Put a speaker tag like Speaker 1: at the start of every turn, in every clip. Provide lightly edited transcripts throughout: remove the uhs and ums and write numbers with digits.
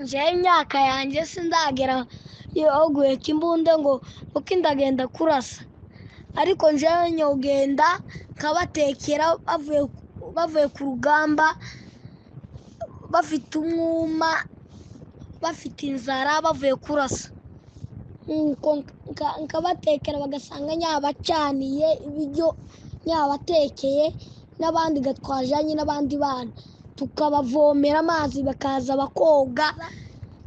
Speaker 1: nje imyaka yanjye sindagera yo guheka imbunda ngo uko ndagenda kurasa ariko nje nyogenda kabatekera bavuye ku rugamba bafite umwuma bafite inzara bavuye kurasa nuko nkabatekera bagasanga nyabacaniye ibiryo nyabatekeye n'abandi gatwajanye n'abandi bana tukabavomera amazi bakaza bakoga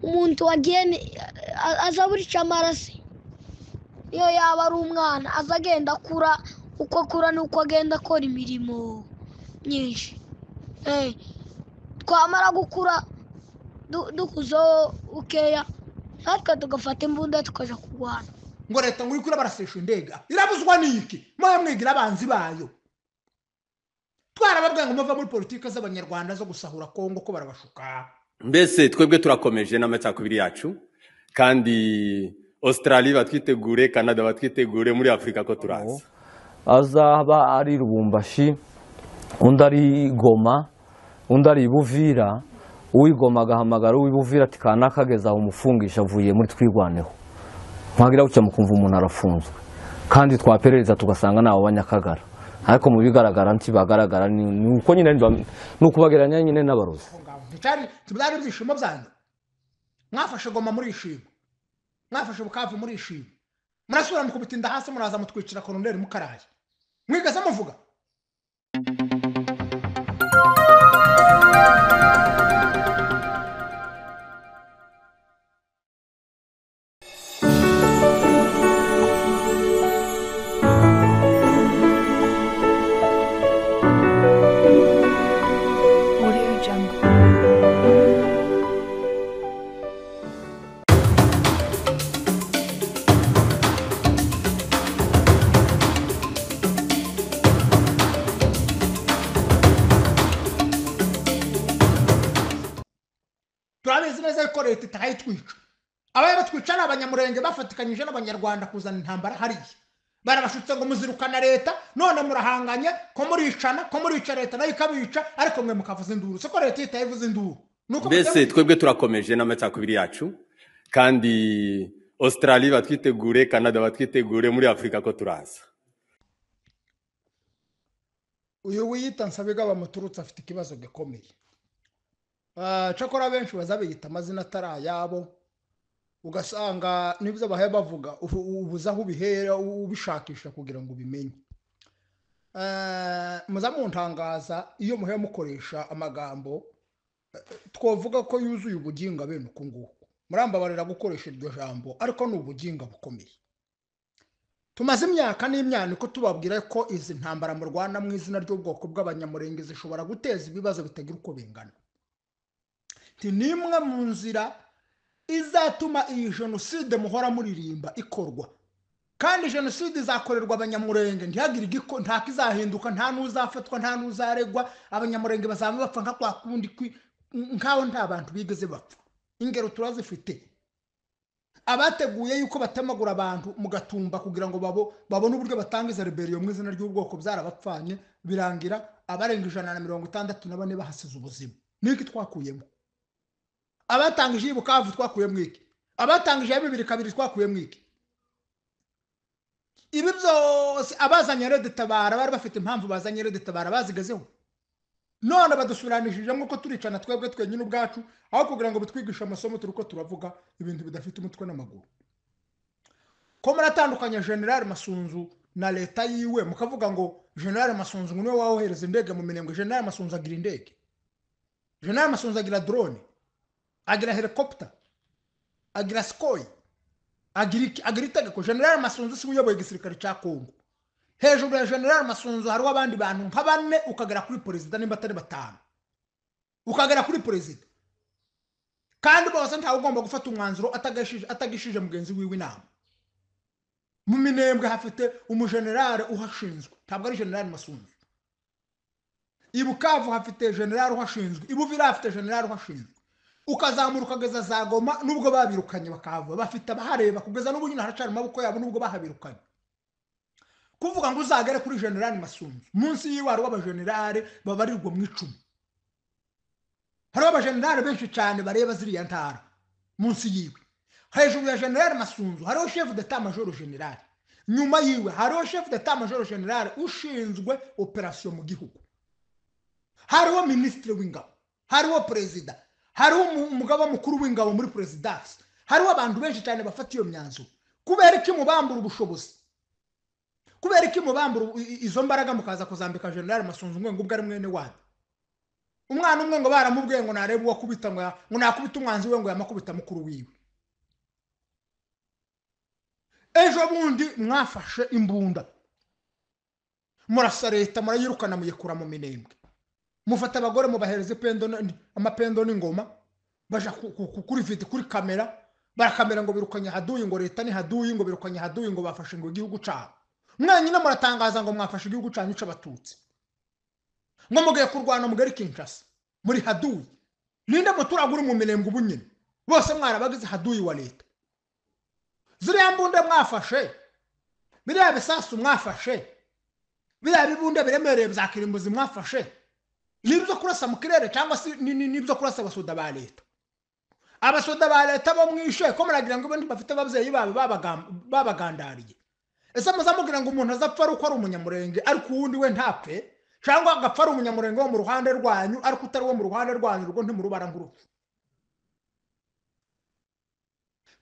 Speaker 1: umuntu wagiye aza buri camarasi iyo yaba ari umwana azagenda akura uko akura nuko agenda akora imirimo myinshi twamara gukura dukuzo ukeya natwe tugafata imbunda tukaja kurwana
Speaker 2: ngo leta ngo ikura barasesha indega irabuzwa niki moyo mwigira abanzi bayo twarababwiye ngo muva muri politike z'abanyarwanda zo gusahura Kongo ko barabashuka
Speaker 3: mbese twebwe turakomeje n'amacakubiri yacu kandi Australia batwitegure Canada batwitegure muri Afrika ko turaza
Speaker 4: azaba ari Lubumbashi undi ari Goma undi ari Buvira uwigoma agahamagara uwibuvira ati kana kageza umufungisha avuye muri twigwaneho mpagira ucya mukumva umuntu arafunzwe kandi twaperereza tugasanga nawo banyakagara ariko mu bigaragara nti bagaragara ni uko nyine nukubageranya nyine n'abarozi
Speaker 2: cyane tubari byishimo byanyu mwafashe Goma muri ishimo mwafashe Bukavu muri ishimo murasubira mukubitinda hasi muraza mutwicira Colonel Mukaraye mwigaza muvuga leta itahitwica abaye batwica n'abanyamurenge bafatikanyije n'abanyarwanda kuzana intambara hariya barabashutse ngo muzirukana leta none murahanganye ko muricana ko murica leta nayo ikabica ariko mwe mukavuza induru siko leta itayivuza induru
Speaker 3: mbese twebwe turakomeje n'amacakubiri yacu kandi Australia batwitegure Canada batwitegure muri Afrika ko turaza
Speaker 2: uyu wiyita Nsabega bamuturutse afite ikibazo gikomeye cakora benshi bazabiyita amazina atarayabo ugasanga nibyo bahaye bavuga ubuzaho ubihera ubishakisha kugira ngo ubimenye muzamuntangaza iyo muhe mukoresha amagambo twovuga ko yuzuye ubuginga bene uko nguko murambabarira gukoresha iryo jambo ariko ni ubuginga bukomeye tumaze imyaka n'imyaka ko tubabwira ko izi ntambara mu Rwanda mu izina ry'ubwoko bw'abanyamurenge zishobora guteza ibibazo bitagira uko bingana nimwe mu nzira izatuma iyi jenoside muhora muririmba ikorwa kandi jenoside izakorerwa abanyamurenge ntihagire igiko nta kizahinduka nta nuzafatwa nta nuzaregwa abanyamurenge bazaba bapfa nka kwa kundi nkaho nta bantu bigeze bapfa ingero turazifite abateguye yuko batemagura abantu mu Gatumba kugira ngo babone uburyo batangiza rebellion mu izina ry'ubwoko byarabapfanye birangira abarenga 164 bahasize ubuzima niki twakuyemo abatangije ibukavu twakuye mwiki abatangije bibiri kabiri twakuye mwiki ibi byose abazanye rede tabara bari bafite impamvu bazanye rede tabara bazigezeho none badusuranishije nkuko turicana twebwe twenyine ubwacu aho kugira ngo bitwigishe amasomo turuko turavuga ibintu bidafite umutwe n'amaguru ko muratandukanya General Masunzu na leta yiwe mukavuga ngo General Masunzu niwe wawohereza indege mu Minembwe General Masunzu agira indege General Masunzu agira drone agira helicopter agira skoy agira itegeko General Masunzu si uyoboye igisirikare cya Kongo hejuru ya General Masunzu hari abandi bantu nk'abane ukagera kuri president nimba atari batanu ukagera kuri president kandi bose ntawe ugomba gufata umwanzuro atagishije mugenzi wiwe inama mu Minembwe hafite umugenerale uhashinzwe ntabwo ari General Masunzu ibukavu hafite general uhashinzwe ibuvira hafite general uhashinzwe ukazamura ukageza za Goma nubwo babirukanye bakava bafite abahareba kugeza n'ubunyina haracari maboko yabo nubwo bahabirukanye kuvuga ngo uzagere kuri General Masunzu munsi yiwari w'abagenerale babarirwa mu 10 hariho abajenerali benshi cyane bareba ziriya ntara munsi yiwe. Hejuru ya general Masunzu hariho chef d'état major general, nyuma yiwe hariho chef d'état major general ushinzwe operation mu gihugu, hariho ministre w'ingabo, hariho president, hariho umugaba mukuru w'ingabo muri presidence, hariho abantu benshi cyane bafata iyo myanzuro. Kubera iki mubambura ubushobozi? Kubera iki mubambura izo mbaraga mukaza kuzambika general Masunzu ngo ubwo ari mwene wanyu? Umwana umwe ngo baramubwiye ngo narebe uwo kubita ngo nakubita umwanzi we ngo yamakubita mukuru wiwe. Ejo bundi mwafashe imbunda murasa leta murayirukana muyekura mu Minembwe, mufata abagore mubahereze amapendo n'ingoma, baja kuri video kuri kamera, barakamera ngo birukanye haduyi, ngo leta ni haduyi, ngo birukanye haduyi, ngo bafashe ngo igihugu cyabo. Mwanyine muratangaza ngo mwafashe igihugu cyanyu c'abatutsi, ngo mugiye kurwana mugari Kinshasa muri haduyi. Ninde muturagura mu Minembwe ubunyine bose mwarabagize haduyi wa leta. Ziriya mbunda mwafashe, biriya bisasu mwafashe, biriya bibunda biremereye bya kirimbuzi mwafashe, nibyo kurasa mu kirere cyangwa se nibyo kurasa abasoda ba leta. Abasoda ba leta bo mwishe ko muragira ngo bandi bafite ababyeyi babo babagandariye. Ese muzamubwira ngo umuntu azapfa ari uko ari umunyamurenge ariko uwundi we ntapfe, cyangwa agapfa ari umunyamurenge wo mu ruhande rwanyu ariko utari wo mu ruhande rwanyu rwo ntimurubara ngurupfu?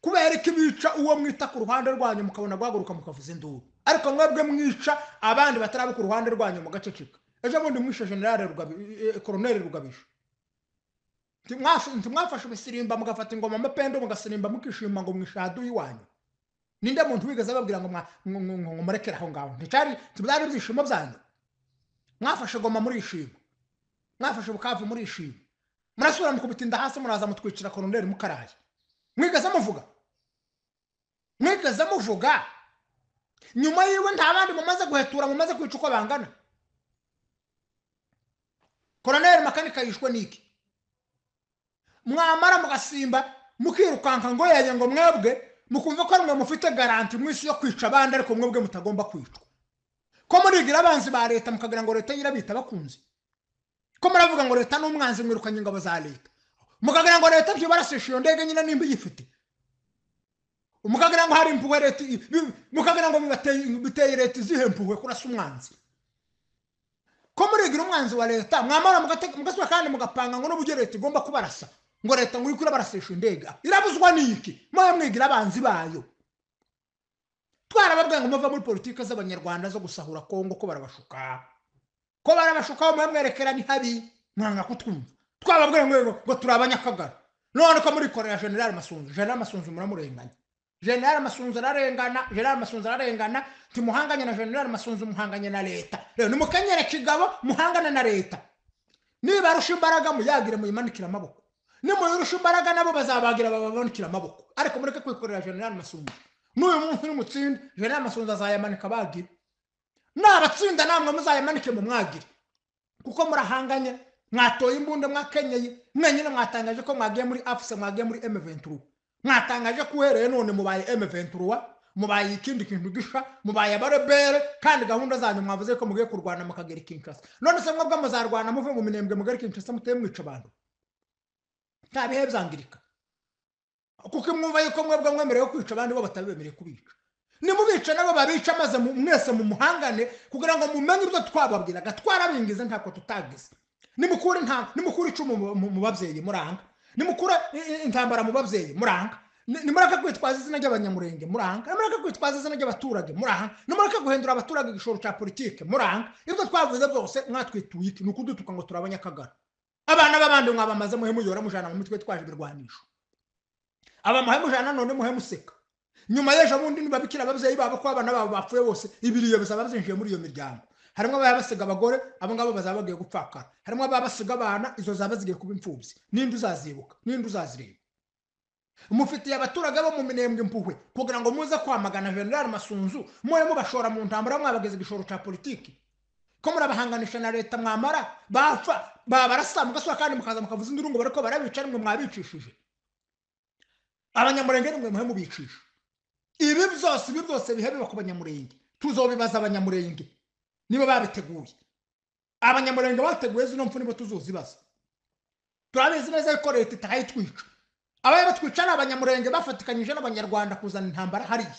Speaker 2: Kubera iki bica uwo mwita ku ruhande rwanyu mukabona guhaguruka mukavuza induru, ariko mwebwe mwica abandi bataraba ku ruhande rwanyu mugaceceka? Ejo bundi mwishe general Colonel Rugabisha, ntimwafashe ibisirimba mugafata ingoma amapendo mugasirimba mukishima ngo mwishadu iwanyu. Ninde muntu wigeze ababwira ngo murekere aho ngaho? Nticyari byari byishimo byanyu? Mwafashe goma muri ishimo, mwafashe Bukavu muri ishimo, murasubira mukubitinda hasi muraza mutwicira Colonel Mukaraye. Mwigeze muvuga? Mwigeze muvuga? Nyuma yiwe nta bandi mumaze guhetura, mumaze kwica uko bangana. Colonel Makanika yishwe niki? Mwamara mugasimba mukirukanka ngo yeye ngo mwebwe mukumva ko mwe mufite garanti mwisi yo kwica abandi ariko mwebwe mutagomba kwicwa. Ko murigira abanzi ba leta mukagira ngo leta yirabita bakunzi? Ko muravuga ngo leta n'umwanzi mwirukanye ingabo za leta, mukagira ngo leta byo baraseshiyo ndege nyina nimba yifite? Mukagira ngo hari impuhwe leta, mukagira ngo biteye leta zihempuhwe kurasa umwanzi? Ko murigira umwanzi wa leta mwamara mugasubira kandi mugapanga ngo n'uburyo leta igomba kubarasa, ngo leta ngo ikura barasesha indege irabuzwa niki? Mwe mwigira abanzi bayo. Twarababwiye ngo muva muri politike z'abanyarwanda zo gusahura Kongo ko barabashuka, ko barabashuka mwe mwerekera ni habi, mwanga kutwumva. Twababwiye ngo turabanyakagara, none ko muri korera General Masunzu. General Masunzu muramurenganya. General Masunzu ararengana, General Masunzu ararengana, timuhanganye na General Masunzu muhanganye na leta. Rero nimukanyere kigabo muhangana na leta. Niba arusha imbaraga muyagire muyimanikira amaboko, nimuyurusha imbaraga nabo bazabagira bababanikira amaboko. Ariko mureke kwikorera General Masunzu. N'uyu munsi n'umutsinde General Masunzu azayamanika bagira, n'abatsinda namwe muzayamanike mu mwagire, kuko murahanganye. Mwatoye imbunda mwakenyeye, mwenyine mwatangaje ko mwagiye muri AFC, mwagiye muri M23, mwatangaje kuhereye none mubaye M23, mubaye ikindi kintu gisha, mubaye abarebere, kandi gahunda zanyu mwavuze ko mugiye kurwana mukagera Kinshasa. None se mwebwe muzarwana muve mu Minembwe mugari Kinshasa muteye mwica abantu? Ntabihe byangirika, kuko mwumva yuko mwebwe mwemerewe kwica abandi bo batabemereye kubica. Nimubica nabo babica maze mwese mu muhangane kugira ngo mumenye ibyo twababwiraga twarabingize ntako tutagize. Nimukura icumu mu babyeyi muranga, nimukura intambara mu babyeyi muranga, nimuraka kwitwaza izina ry'abanyamurenge muranga, nimuraka kwitwaza izina ry'abaturage muranga, nimuraka guhindura abaturage igishoro cya politike muranga. Ibyo twavuze byose mwatwituye iki? Nukudutuka ngo turabanyakagara. Abana b'abandi mwabamaze muhe muyora mujana mu mitwe twaje birwanisho, aba muhe mujana none muhe museka. Nyuma y'ejo bundi nibabikira ababyeyi babo ko abana babo bapfuye bose, ibiriyo bizaba byinjiye muri iyo miryango. Harimo ababasiga abagore, abo ngabo bazaba bagiye gupfakara. Harimo ababasiga abana, izo zaba zigiye kuba imfubyi. Ninde uzazibuka? Ninde uzazireba? Mufitiye abaturage bo mu Minembwe impuhwe kugira ngo muze kwamagana General Masunzu, muye mubashora mu ntambara mwabageze igishoro cya politiki. Ko murabahanganisha na leta mwamara bapfa babarasa mugaswa kandi mukaza mukavuza induru ngo bariko barabica nimwe mwabicishije. Abanyamurenge nimwe muhe mubicisha. Ibi byose bihe biba ku banyamurenge. Tuzobibaza abanyamurenge niba babiteguye. Abanyamurenge bateguye zino mfu nibo tuzozibaza. turabizi neza ko leta itahitwica abaye batwica n'abanyamurenge bafatikanyije n'abanyarwanda kuzana intambara hariya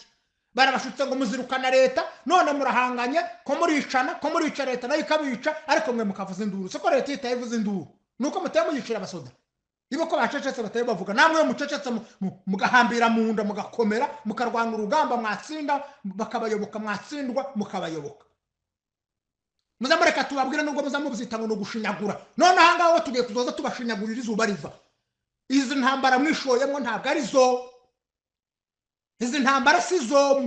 Speaker 2: barabashutse ngo muzirukana leta none murahanganye ko muricana ko murica leta nayo ikabica ariko mwe mukavuza induru siko leta itayivuza induru nuko muteye muyicira abasoda ibo ko bacecetse bataye bavuga namwe mucecetse mugahambira mu nda mugakomera mukarwanga urugamba mwatsinda bakabayoboka mwatsindwa mukabayoboka muzamureka tubabwire nubwo muzamubuzita ngo no gushinyagura none ahangaho tugiye kuzoza tubashinyagurira izuba riva izi ntambara mwishoyemo ntabwo ari zo izi ntambara sizo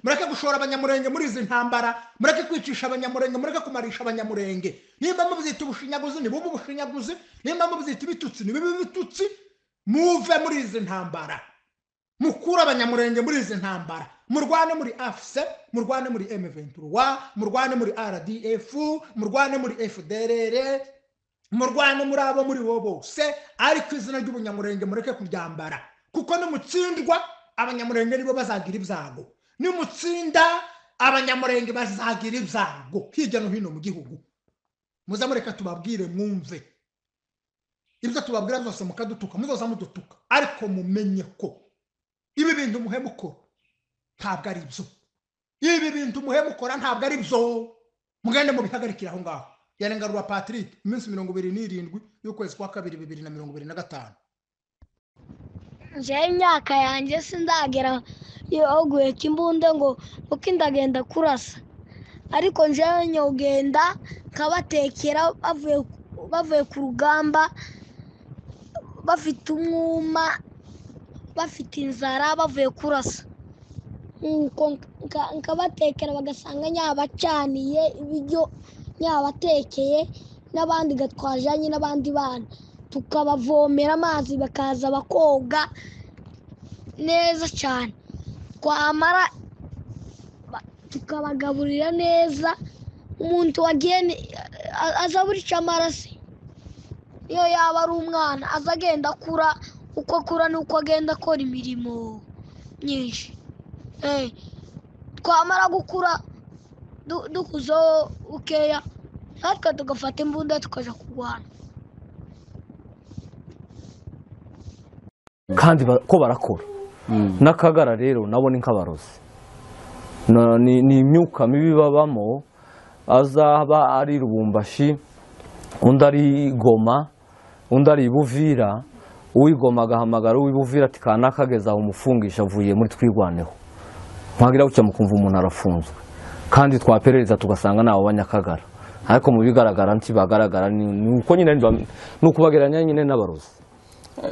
Speaker 2: mureke gushora abanyamurenge muri izi ntambara mureke kwicisha abanyamurenge mureke kumarisha abanyamurenge nimba mubuzita ubushinyaguzi ni bumwe ubushinyaguzi nimba mubuzita ibitutsi ni bibi bitutsi muve muri izi ntambara mukura abanyamurenge muri izi ntambara murwane muri AFC murwane muri M23 murwane muri RDF murwane muri FDLR murwane muri abo muri bo bose ariko izina ry'ubunyamurenge mureke kuryambara kuko nimutsindwa abanyamurenge nibo bazagira ibyago nimutsinda abanyamurenge bazagira ibyago hirya no hino mu gihugu muzamureka tubabwire mwumve ibyo tubabwira byose mukadutuka muzoza mudutuka ariko mumenye ko ibi bintu muhemukora ntabwo ari byo ibi bintu muhemukora ntabwo ari byo mugende mu bihagarikira aho ngaho yarengarwa Patrick iminsi 27 y'ukwezi kwa 2 2025
Speaker 1: nje imyaka yanjye sindagera yo guheka imbunda ngo uko ndagenda kurasa ariko nje nyogenda kabatekera bavuye ku rugamba bafite umwuma bafite inzara bavuye kurasa nuko nkabatekera bagasanga nyabacaniye ibiryo nyabatekeye n'abandi gatwajanye n'abandi bana tukabavomera amazi bakaza bakoga neza cyane twamara tukabagaburira neza umuntu wagiye azaburica amaraso iyo yaba ari umwana azagenda akura uko akura nuko agenda akora imirimo myinshi twamara gukura dukuzo ukeya natwe tugafata imbunda tukaja kurwana
Speaker 4: kandi ko barakora n'akagara rero nabo ni nk'abarozi ni imyuka mibi babamo azaba ari Lubumbashi undi ari Goma undi ari Buvira uwigoma agahamagara uwibuvira ati kanaka ageza aho umufungisha avuye muri twirwaneho ntagira gucya mukumva umuntu arafunzwe kandi twaperereza tugasanga nabo banyakagara ariko mu bigaragara ntibagaragara ni uko nyine nukubageranya nyine n'abarozi